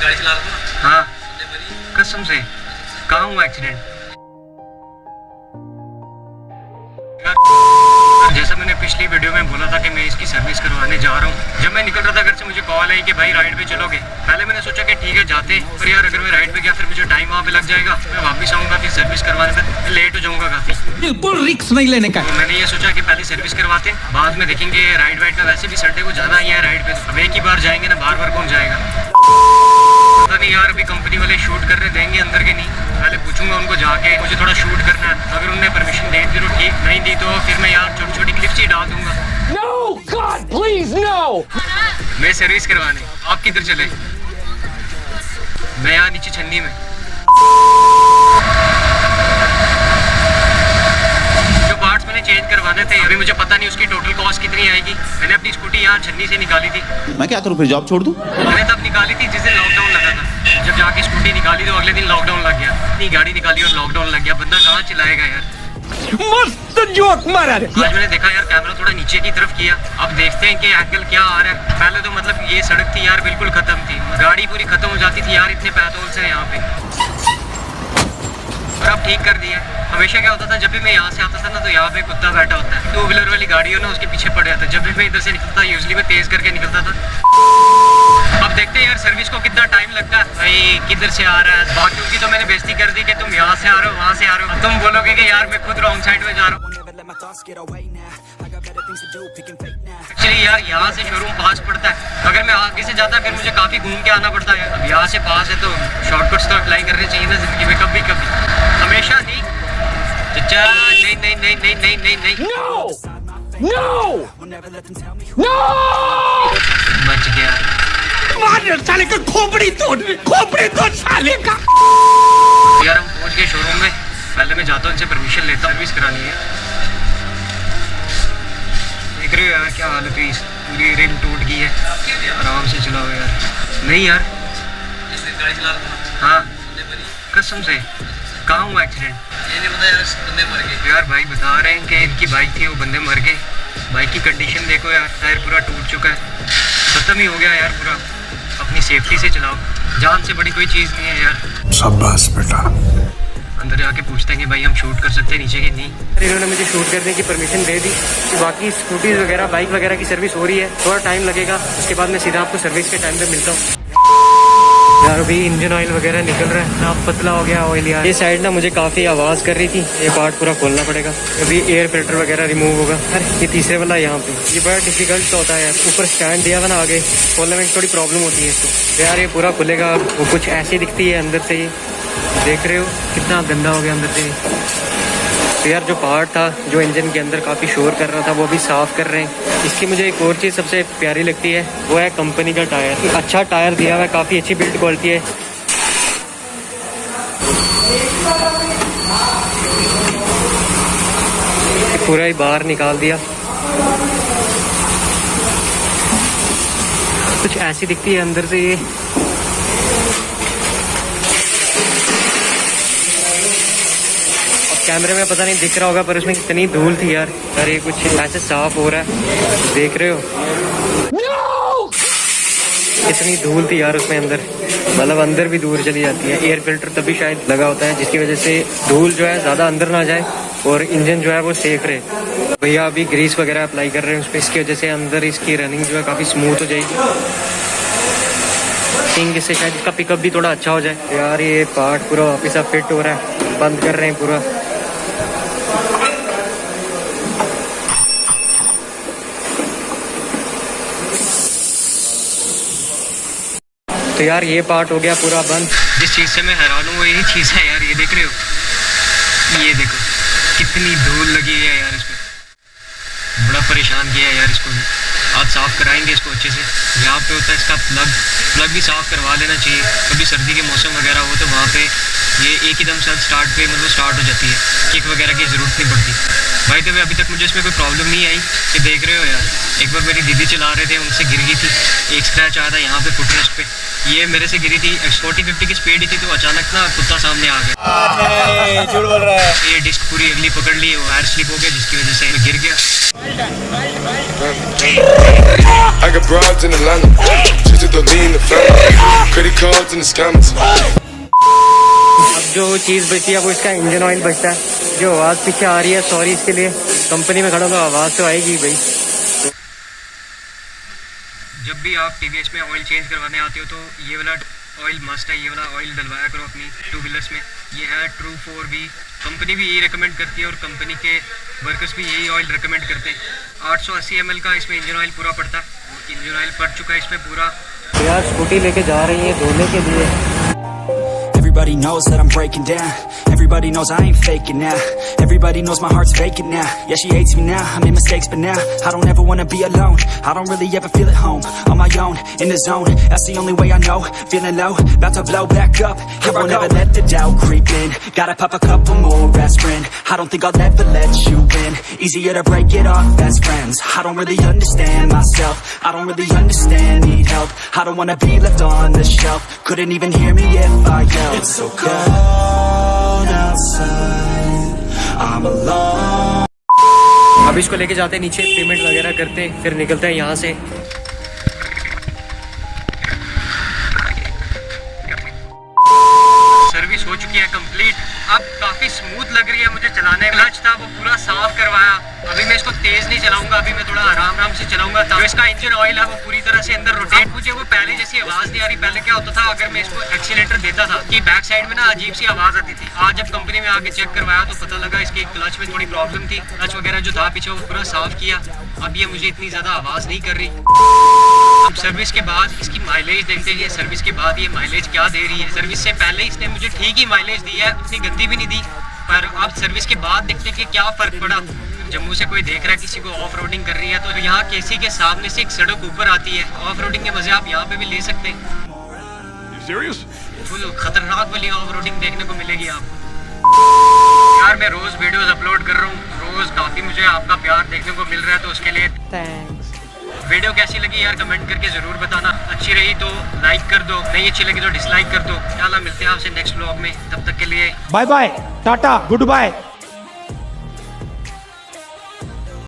गाड़ी चला रहा था। हाँ कसम से, कहाँ हुआ एक्सीडेंट? जैसा मैंने पिछली वीडियो में बोला था कि मैं इसकी सर्विस करवाने जा रहा हूँ। जब मैं निकल रहा था घर से मुझे कॉल आई कि भाई राइड पे चलोगे। पहले मैंने सोचा कि ठीक है जाते, पर यार अगर मैं राइड पे गया फिर मुझे टाइम वहाँ पे लग जाएगा, मैं वापस आऊँगा फिर सर्विस करवाने में लेट हो जाऊँगा काफ़ी। बिल्कुल रिस्क नहीं लेने का। तो मैंने ये सोचा कि पहले सर्विस करवाते हैं, बाद में देखेंगे राइड वाइड में। वैसे भी संडे को जाना ही है राइड पे, अब एक ही बार जाएंगे ना, बार बार कौन जाएगा। पता नहीं यार, अभी कंपनी वाले शूट करने देंगे अंदर के नहीं। पहले पूछूंगा उनको जाके, मुझे थोड़ा शूट करना है। अगर उन्होंने परमिशन दे दी तो ठीक, नहीं दी तो फिर मैं यार छोटी छोटी क्लिप्स ही डाल दूंगा। No, God, please, no. मैं सर्विस करवाने, आप किधर चले? मैं यहाँ नीचे छन्नी में। जो पार्ट्स मैंने चेंज करवाने थे अभी मुझे पता नहीं उसकी टोटल कॉस्ट कितनी आएगी। मैंने अपनी स्कूटी यहाँ छन्नी से निकाली थी। मैं क्या करूँ, फिर जॉब छोड़ दूँ? मैंने तब निकाली थी जिस दिन लॉकडाउन लगा था। जब जाके स्कूटी निकाली तो अगले दिन लॉकडाउन लग गया। इतनी गाड़ी निकाली और लॉकडाउन लग गया, बंदा कहाँ चलाएगा यार। मस्त जोक मारा रे। आज मैंने देखा यार कैमरा थोड़ा नीचे की तरफ किया, अब देखते हैं कि एंगल क्या आ रहा है। पहले तो मतलब ये सड़क थी यार बिल्कुल खत्म थी, गाड़ी पूरी खत्म हो जाती थी यार, इतने पैथोल से यहाँ पे। और अब ठीक कर दिया। हमेशा क्या होता था, जब भी मैं यहाँ से आता था ना तो यहाँ पे कुत्ता बैठा होता है, 2 व्हीलर वाली गाड़ी हो ना उसके पीछे पड़ जाता है। जब भी मैं इधर से निकलता यूजली मैं तेज करके निकलता था। अब देखते हैं यार सर्विस को कितना टाइम लगता है। भाई किधर से आ रहा है, बाकियों की तो मैंने बेइज्जती कर दी कि तुम यहाँ से आ रहे हो वहाँ से आ रहे हो। तुम बोलोगे कि यार मैं खुद रॉन्ग साइड में जा रहा हूँ। एक्चुअली यार यहाँ से शोरूम पास पड़ता है, अगर मैं आगे से जाता फिर मुझे काफ़ी घूम के आना पड़ता है। अब यहाँ से पास है तो शॉर्टकट्स तो अप्लाई करने चाहिए ना जिंदगी में, कभी कभी, हमेशा नहीं। चचा नहीं नहीं नहीं नहीं नहीं नहीं नहीं No, no, no. बच गया। मार साले का खोपड़ी तोड़ साले का। यार हम पहुँच गए शोरूम में। पहले मैं जाता हूँ इनसे परमिशन लेता हूँ, सर्विस करानी है। देख रहे हो यार क्या हालत हुई, पूरी रिम टूट गई है। आराम से चलाओ यार। नहीं यार गाड़ी चला रहा था। हाँ कसम से, कहाँ हुआ एक्सीडेंट? ये नहीं पता यार, बंदे मर गए। यार भाई बता रहे हैं कि इनकी बाइक थी, वो बंदे मर गए। बाइक की कंडीशन देखो यार, टायर पूरा टूट चुका है, खत्म ही हो गया यार पूरा। अपनी सेफ्टी से चलाओ, जान से बड़ी कोई चीज़ नहीं है यार। शाबाश बेटा। अंदर जाके पूछते हैं कि भाई हम शूट कर सकते हैं नीचे की नहीं। इन्होंने मुझे शूट करने की परमिशन दे दी। बाकी स्कूटीज़ वगैरह बाइक वगैरह की सर्विस हो रही है, थोड़ा टाइम लगेगा, उसके बाद मैं सीधा आपको सर्विस के टाइम पे मिलता हूँ। यार अभी इंजन ऑयल वगैरह निकल रहा है, अब पतला हो गया ऑयल यार। ये साइड ना मुझे काफ़ी आवाज़ कर रही थी, ये पार्ट पूरा खोलना पड़ेगा। अभी एयर फिल्टर वगैरह रिमूव होगा। अरे ये तीसरे वाला यहाँ पे, ये बड़ा डिफिकल्ट होता है यार। ऊपर स्टैंड दिया हुआ ना, आगे खोलने में थोड़ी प्रॉब्लम होती है इसको। यार ये पूरा खुलेगा, वो कुछ ऐसी दिखती है अंदर से। ये देख रहे हो कितना गंदा हो गया अंदर से। तो यार जो पार्ट था जो इंजन के अंदर काफ़ी शोर कर रहा था वो भी साफ़ कर रहे हैं। इसकी मुझे एक और चीज़ सबसे प्यारी लगती है, वो है कंपनी का टायर। अच्छा टायर दिया हुआ है, काफ़ी अच्छी बिल्ड क्वालिटी है। पूरा ही बाहर निकाल दिया, कुछ ऐसी दिखती है अंदर से ये। कैमरे में पता नहीं दिख रहा होगा पर उसमें कितनी धूल थी यार। यार ये कुछ ऐसे साफ हो रहा है, देख रहे हो कितनी धूल थी यार उसमें अंदर, मतलब अंदर भी धूल चली जाती है। एयर फिल्टर तभी शायद लगा होता है जिसकी वजह से धूल जो है ज़्यादा अंदर ना जाए और इंजन जो है वो सेफ रहे। भैया अभी ग्रीस वगैरह अप्लाई कर रहे हैं उस पर, इसकी वजह से अंदर इसकी रनिंग जो है काफ़ी स्मूथ हो जाएगी। थिंक इससे शायद इसका पिकअप भी थोड़ा अच्छा हो जाए। यार ये पार्ट पूरा वापस अब फिट हो रहा है, बंद कर रहे हैं पूरा। तो यार ये पार्ट हो गया पूरा बंद। जिस चीज़ से मैं हैरान हूँ वो यही चीज़ है यार, ये देख रहे हो, ये देखो कितनी धूल लगी है यार इसमें, बड़ा परेशान किया है यार इसको। आज साफ़ कराएंगे इसको अच्छे से। जहाँ पे होता है इसका प्लग भी साफ़ करवा लेना चाहिए। कभी सर्दी के मौसम वगैरह हो तो वहाँ पे ये एक ही दम से स्टार्ट हो जाती है, किक वगैरह की ज़रूरत नहीं पड़ती। भाई तो अभी तक मुझे इसमें कोई प्रॉब्लम नहीं आई। ये देख रहे हो यार, एक बार मेरी दीदी चला रहे थे, उनसे गिर गई थी, एक स्क्रैच आया था यहाँ पे फुटरेस्ट पे। ये मेरे से गिरी थी 40-50 की स्पीड ही थी, तो अचानक ना कुत्ता सामने आ गया। झूठ बोल रहा है। ये डिस्क पूरी अगली पकड़ ली, वायर स्लिप हो गया, जिसकी वजह से मैं गिर गया। I got broads in Atlanta, just to lean the family, credit cards and the scammers. अब जो चीज़ बचती है वो इसका इंजन ऑयल बचता है। जो आवाज़ पीछे आ रही है, सॉरी इसके लिए। कंपनी में खड़ा तो आवाज़ तो आएगी भाई। जब भी आप टीवीएस में ऑयल चेंज करवाने आते हो तो ये वाला ऑयल मस्ट है, ये वाला ऑयल डलवाया करो अपनी टू व्हीलर्स में। ये है ट्रू 4V, कंपनी भी यही रिकमेंड करती है और कंपनी के वर्कर्स भी यही ऑयल रिकमेंड करते हैं। 880 ml का इसमें इंजन ऑयल पूरा पड़ता है। इंजन ऑयल पड़ चुका है इसमें पूरा। यार स्कूटी लेके जा रही है धोने के लिए। Everybody knows that I'm breaking down. Everybody knows I ain't faking now. Everybody knows my heart's vacant now. Yeah, she hates me now, I made mistakes but now I don't ever wanna be alone. I don't really ever feel at home. On my own, in the zone, that's the only way I know. Feeling low, about to blow back up. Here I never let the doubt creep in. Gotta pop a couple more aspirin. I don't think I'll ever let you in. Easier to break it off best friends. I don't really understand myself. I don't really understand, need help. I don't wanna be left on the shelf. Couldn't even hear me if I yelled. It's so cold outside, I'm alone. अब इसको लेके जाते हैं नीचे, payment वगैरह करते हैं, फिर निकलते हैं यहाँ से। सर्विस हो चुकी है कंप्लीट। अब काफ़ी स्मूथ लग रही है मुझे चलाने। क्लच था वो पूरा साफ करवाया। अभी मैं इसको तेज़ नहीं चलाऊंगा, अभी मैं थोड़ा आराम से चलाऊंगा। तो इसका इंजन ऑयल है वो पूरी तरह से अंदर रोटेट। मुझे वो पहले जैसी आवाज़ नहीं आ रही। पहले क्या होता था, अगर मैं इसको एक्सीलेटर देता था कि बैक साइड में ना अजीब सी आवाज़ आती थी। आज जब कंपनी में आके चेक करवाया तो पता लगा इसकी क्लच में थोड़ी प्रॉब्लम थी। क्लच वगैरह जो था पीछे वो पूरा साफ किया। अब ये मुझे इतनी ज़्यादा आवाज़ नहीं कर रही। अब सर्विस के बाद इसकी माइलेज देखते हैं, सर्विस के बाद ये माइलेज क्या दे रही है। सर्विस से पहले इसने मुझे ठीक ही माइलेज दी है, उतनी गंदी भी नहीं दी। पर अब सर्विस के बाद देखते हैं कि क्या फ़र्क पड़ा। जम्मू से कोई देख रहा है किसी को ऑफ रोडिंग कर रही है तो यहाँ केसी के सामने से एक सड़क ऊपर आती है। ऑफ रोडिंग के मज़े आप यहाँ पे भी ले सकते हैं। फुल खतरनाक वाली ऑफ रोडिंग देखने को मिलेगी आपको। यार मैं रोज़ वीडियोस अपलोड कर रहा हूँ, रोज़ काफ़ी मुझे आपका प्यार देखने को मिल रहा है, तो उसके लिए थैंक्स। वीडियो कैसी लगी यार कमेंट करके ज़रूर बताना। अच्छी रही तो लाइक कर दो, नहीं अच्छी लगी तो डिसलाइक कर दो। इंशाल्लाह मिलते हैं आपसे नेक्स्ट व्लॉग में, तब तक के लिए bye bye, tata, good bye.